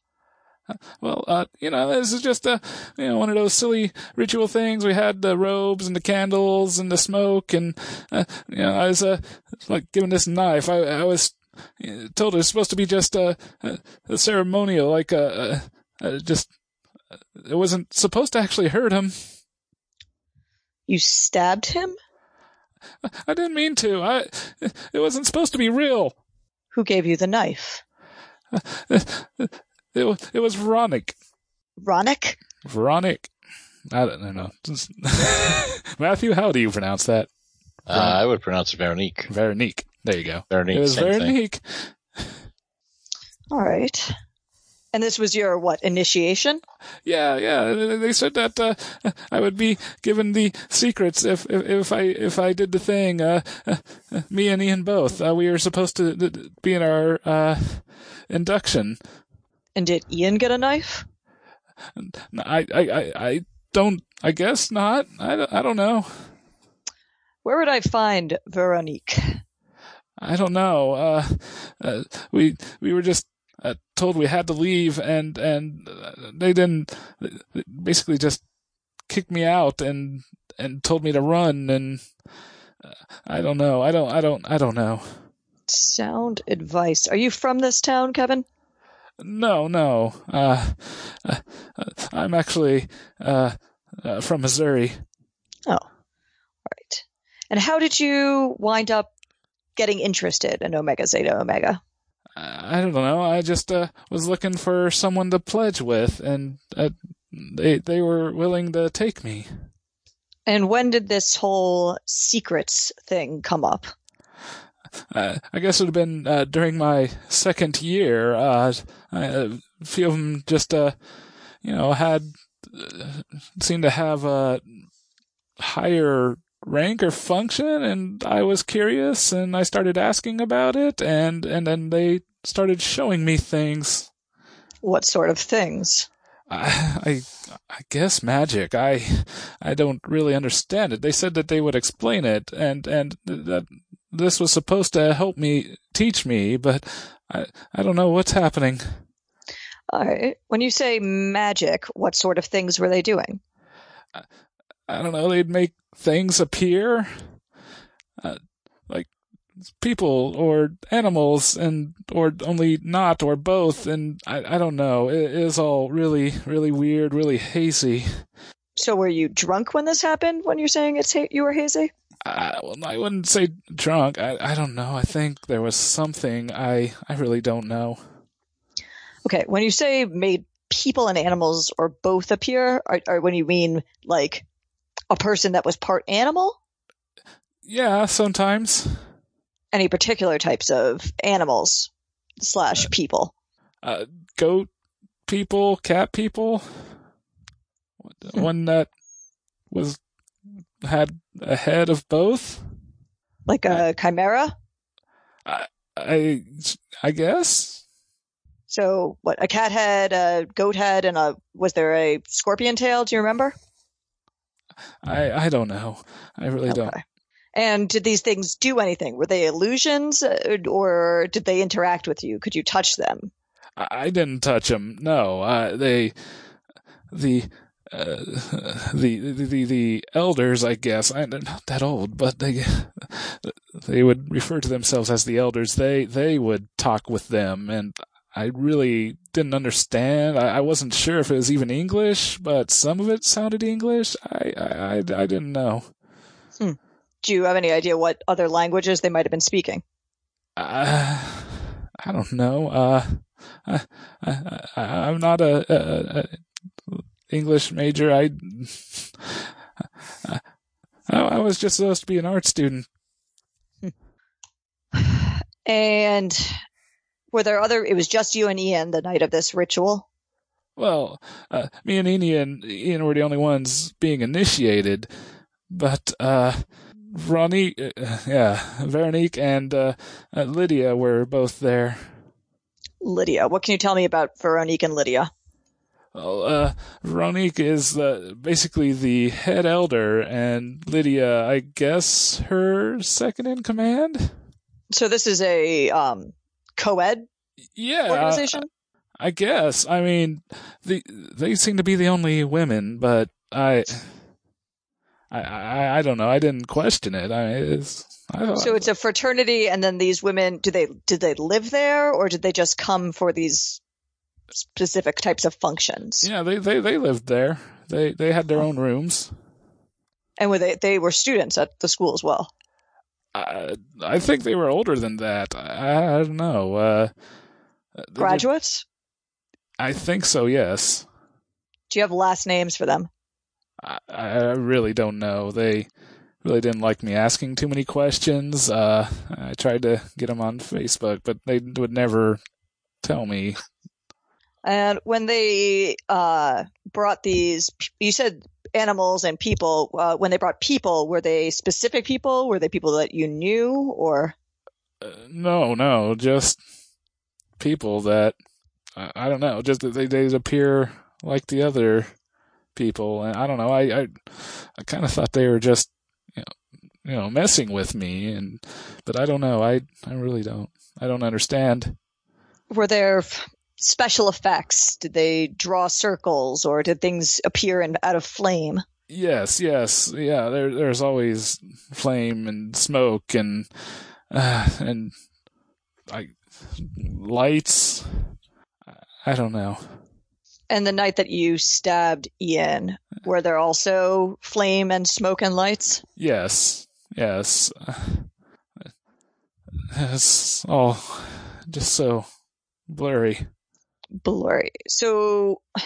Well, this is just one of those silly ritual things. We had the robes and the candles and the smoke, and I was like given this knife. I was told it was supposed to be just a ceremonial, like just it wasn't supposed to actually hurt him. You stabbed him? I didn't mean to. It wasn't supposed to be real. Who gave you the knife? It was Veronic. Ronick? Veronic. I don't know. Matthew, how do you pronounce that? I would pronounce it Veronique. Veronique. There you go. Veronique. It was Veronique. All right. And this was your, initiation? Yeah. They said that I would be given the secrets if I did the thing. Me and Ian both. We were supposed to be in our induction. And did Ian get a knife? I don't. I guess not. I don't know. Where would I find Veronique? I don't know. We were just told we had to leave, and they didn't. They basically just kicked me out and told me to run. And I don't know. I don't know. Sound advice. Are you from this town, Kevin? No. I'm actually from Missouri. Oh, right. And how did you wind up getting interested in Omega Zeta Omega? I don't know. I just was looking for someone to pledge with, and they were willing to take me. And when did this whole secrets thing come up? I guess it would have been during my second year. A few of them just, had seemed to have a higher rank or function, and I was curious, and I started asking about it, and then they started showing me things. What sort of things? I guess magic. I don't really understand it. They said that they would explain it, and that this was supposed to help me, teach me, but I don't know what's happening. All right. When you say magic, what sort of things were they doing? I don't know. They'd make things appear, like people or animals, or only not, or both. And I don't know. It is all really, really weird, really hazy. So were you drunk when this happened? When you're saying you were hazy? Well, I wouldn't say drunk. I don't know. I think there was something. I really don't know. Okay, when you say made people and animals or both appear? Or when you mean like a person that was part animal? Yeah, sometimes. Any particular types of animals / people? Goat people, cat people. One that had a head of both. Like a chimera? I guess. So what, a cat head, a goat head, and was there a scorpion tail? Do you remember? I don't know. I really don't. And did these things do anything? Were they illusions, or did they interact with you? Could you touch them? I didn't touch them. No, the elders, I guess. They're not that old, but they would refer to themselves as the elders. They would talk with them, and I really didn't understand. I wasn't sure if it was even English, but some of it sounded English. I didn't know. Do you have any idea what other languages they might have been speaking? I don't know. I'm not a English major. I was just supposed to be an art student. And were there it was just you and Ian the night of this ritual? Well, me and Ian were the only ones being initiated, but Veronique and Lydia were both there. Lydia. What can you tell me about Veronique and Lydia? Well, Veronique is basically the head elder, and Lydia, I guess, her second in command? So this is a co-ed organization? I guess. I mean, they seem to be the only women, but I don't know. I didn't question it. So it's a fraternity, and then these women, did they live there, or did they just come for these specific types of functions? Yeah, they lived there. They had their own rooms. And they were students at the school as well? I think they were older than that. I don't know. Graduates? I think so, yes. Do you have last names for them? I really don't know. They really didn't like me asking too many questions. I tried to get them on Facebook, but they would never tell me. And when they brought these, you said animals and people, when they brought people, were they specific people? Were they people that you knew, or? No, just people that, I don't know, just that they appear like the other people. And I don't know, I kind of thought they were just, messing with me, but I don't know, I really don't. I don't understand. Were there special effects? Did they draw circles, or did things appear out of flame? Yes. Yeah, there's always flame and smoke and lights. I don't know. And the night that you stabbed Ian, were there also flame and smoke and lights? Yes. It's all just so blurry. So, I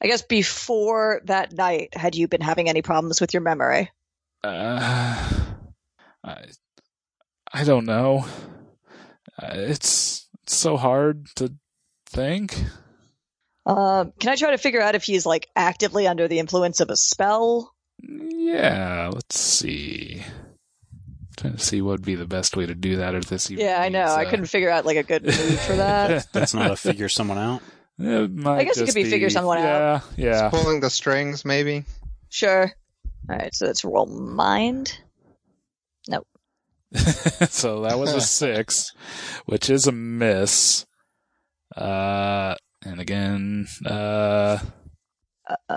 guess before that night, had you been having any problems with your memory? I don't know. It's so hard to think. Can I try to figure out if he's like actively under the influence of a spell? Yeah, let's see. Trying to see what would be the best way to do that if this even. Yeah, I know. I couldn't figure out like a good move for that. That's not a figure someone out. I guess it could be figure someone out. Yeah. Just pulling the strings, maybe. Sure. All right, so let's roll mind. Nope. So that was a 6, which is a miss. And again, yeah,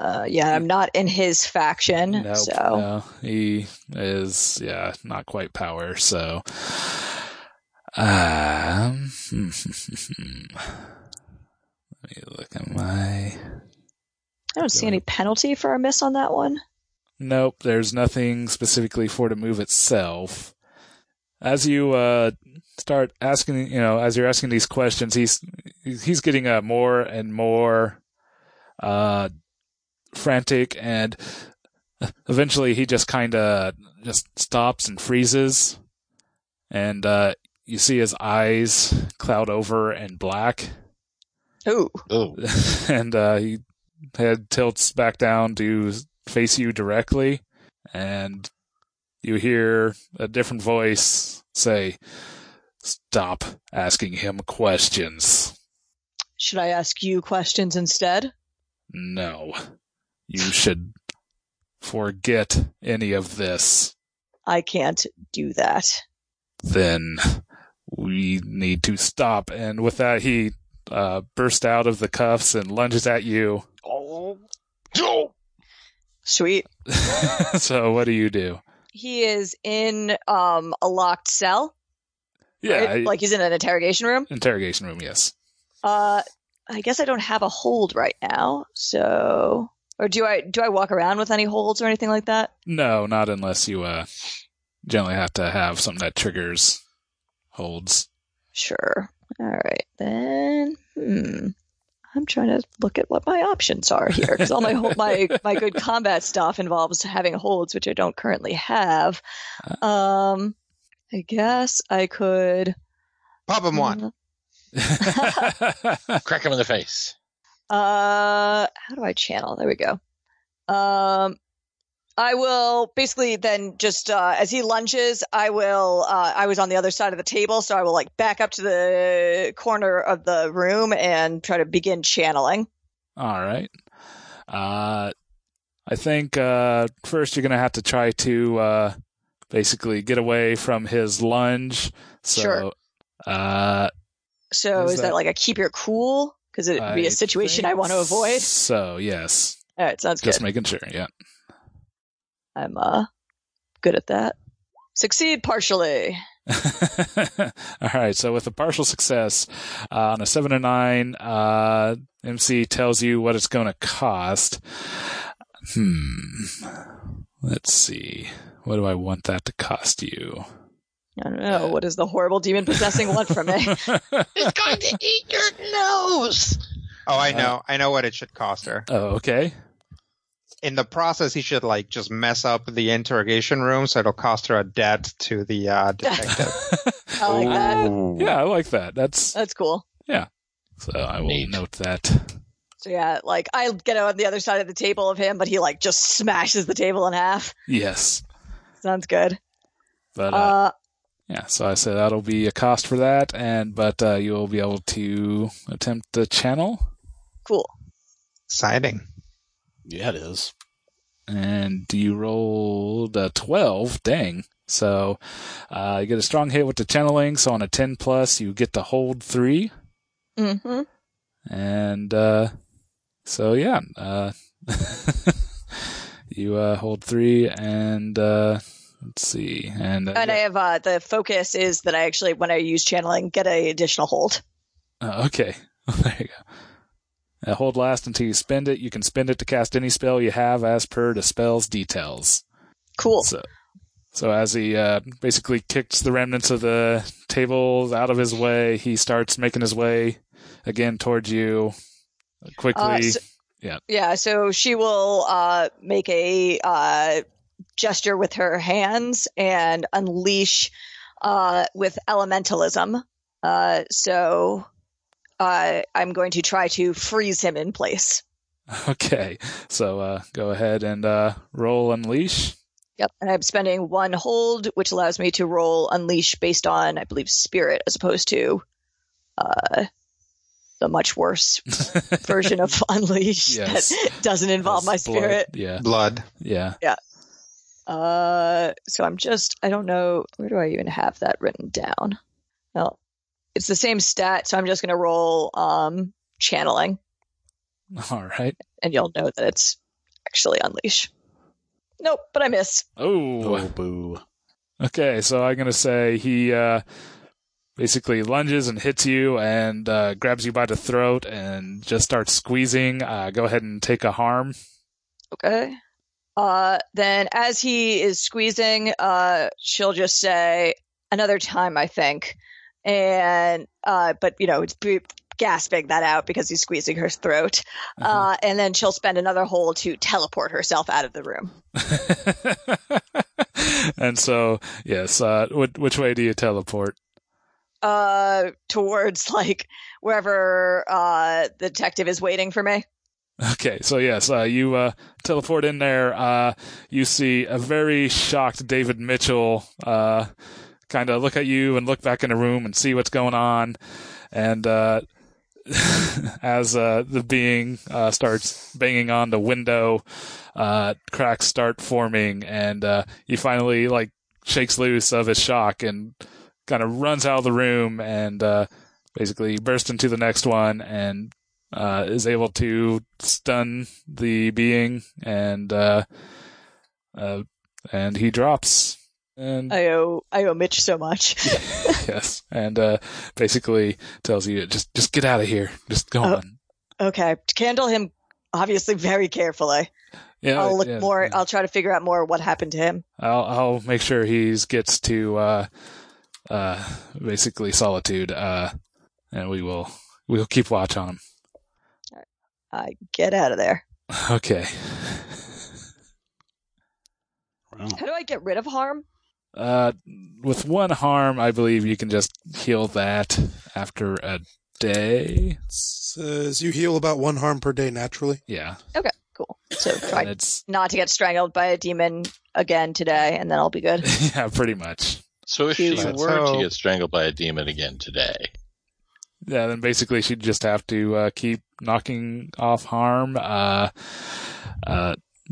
I'm not in his faction, nope, so. No, he is, not quite power, so. Let me look at I don't see any penalty for a miss on that one. Nope, there's nothing specifically for the move itself. As you start asking, as you're asking these questions, he's getting more and more frantic, and eventually he just kind of just stops and freezes, and you see his eyes cloud over and black. Ooh. And he head tilts back down to face you directly, and you hear a different voice say, "Stop asking him questions." Should I ask you questions instead? No. You should forget any of this. I can't do that. Then we need to stop. And with that, he bursts out of the cuffs and lunges at you. Oh. Sweet. So what do you do? He is in a locked cell. Yeah. Right? Like he's in an interrogation room? Interrogation room, yes. I guess I don't have a hold right now, so... Or do I walk around with any holds or anything like that? No, not unless you generally have to have something that triggers holds. Sure. All right, then. I'm trying to look at what my options are here, because all my good combat stuff involves having holds, which I don't currently have. I guess I could... Pop him one. Crack him in the face. How do I channel? There we go. I will basically then just, as he lunges, I was on the other side of the table, so I will like back up to the corner of the room and try to begin channeling. All right. I think, first you're going to have to try to, basically get away from his lunge. So, sure. So is that like a keep your cool? Because it would be a situation I want to avoid. So, yes. All right, sounds good. Just making sure, yeah. I'm good at that. Succeed partially. All right, so with a partial success, on a 7 to 9, MC tells you what it's going to cost. Let's see. What do I want that to cost you? I don't know. What does the horrible demon possessing want from me? It's going to eat your nose. Oh, I know. I know what it should cost her. Oh, okay. In the process, he should like just mess up the interrogation room, so it'll cost her a debt to the detective. I like that. Yeah, I like that. That's cool. Yeah. So I will note that. So yeah, like I get on the other side of the table of him, but he like just smashes the table in half. Yes. Sounds good. But yeah, so I said that'll be a cost for that, but you'll be able to attempt the channel. Cool. Exciting. Yeah, it is. And you rolled a 12. Dang. So you get a strong hit with the channeling. So on a 10 plus, you get to hold 3. Mm-hmm. And so yeah, you hold 3, and let's see, and I have the focus is that I actually, when I use channeling, get an additional hold. Okay, there you go. Hold last until you spend it. You can spend it to cast any spell you have as per the spell's details. Cool. So as he basically kicks the remnants of the table out of his way, he starts making his way again towards you quickly. Yeah, so she will make a gesture with her hands and unleash with elementalism. So I'm going to try to freeze him in place. Okay, so go ahead and roll Unleash. Yep, and I'm spending 1 hold, which allows me to roll Unleash based on, I believe, Spirit, as opposed to the much worse version of Unleash that doesn't involve my spirit. Blood. Yeah. So I don't know, where do I even have that written down? Well, it's the same stat, so I'm just going to roll channeling. All right. And you'll know that it's actually Unleash. Nope, but I miss. Oh, boo. Okay, so I'm going to say he basically lunges and hits you and grabs you by the throat and just starts squeezing. Go ahead and take a harm. Okay. Then as he is squeezing, she'll just say, another time, I think. And, but, it's gasping that out because he's squeezing her throat. And then she'll spend another hole to teleport herself out of the room. And so, yes, which way do you teleport? Towards like wherever the detective is waiting for me. Okay, so yes, you teleport in there. You see a very shocked David Mitchell kind of look at you and look back in the room and see what's going on. And as the being starts banging on the window, cracks start forming, and he finally like shakes loose of his shock and kind of runs out of the room and basically bursts into the next one and is able to stun the being, and he drops. And I owe Mitch so much. yes, and basically tells you just get out of here, just go on. Okay, handle him obviously very carefully. Yeah, I'll look more. Yeah. I'll try to figure out more what happened to him. I'll make sure he gets to basically solitude, and we'll keep watch on him. I get out of there. Okay. How do I get rid of harm? With one harm, I believe you can just heal that after a day. Says you heal about 1 harm per day naturally. Yeah. Okay, cool. So try not to get strangled by a demon again today, and then I'll be good. Yeah, pretty much. So if she were to get strangled by a demon again today... Yeah, then basically she'd just have to keep knocking off harm.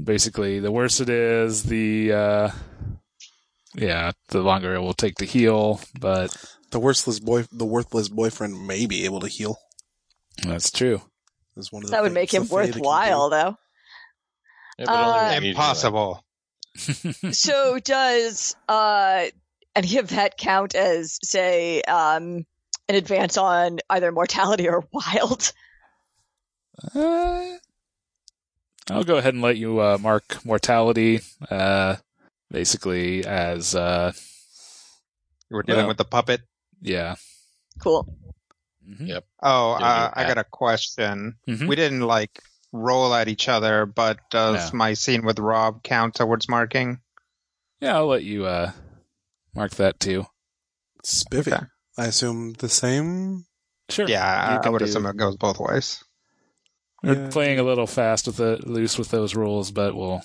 Basically, the worse it is, the longer it will take to heal. But the worthless boyfriend may be able to heal. That's true. That's one of that would make him worthwhile, though. Yeah, impossible. So does any of that count as, say, an advance on either mortality or wild? I'll go ahead and let you mark mortality, basically as... You were dealing with the puppet? Yeah. Cool. Mm-hmm. Yep. Oh, I got a question. Mm-hmm. We didn't, roll at each other, but does my scene with Rob count towards marking? Yeah, I'll let you mark that, too. Spiffy. Okay. I assume the same? Sure. Yeah, I would assume it goes both ways. We're playing a little fast loose with those rules, but we'll,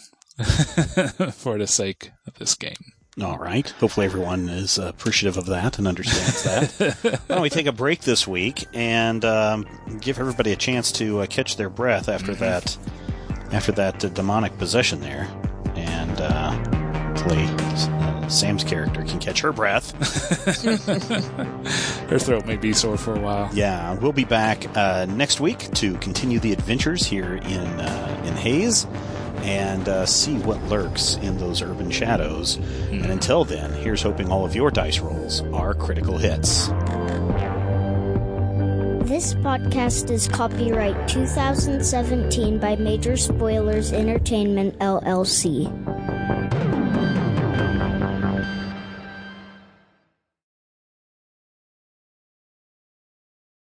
for the sake of this game. All right. Hopefully everyone is appreciative of that and understands that. Why don't we take a break this week and give everybody a chance to catch their breath after that demonic possession there, and hopefully Sam's character can catch her breath. Her throat may be sore for a while. Yeah, we'll be back next week to continue the adventures here in Haze and see what lurks in those urban shadows. And until then, here's hoping all of your dice rolls are critical hits. This podcast is copyright 2017 by Major Spoilers Entertainment, LLC.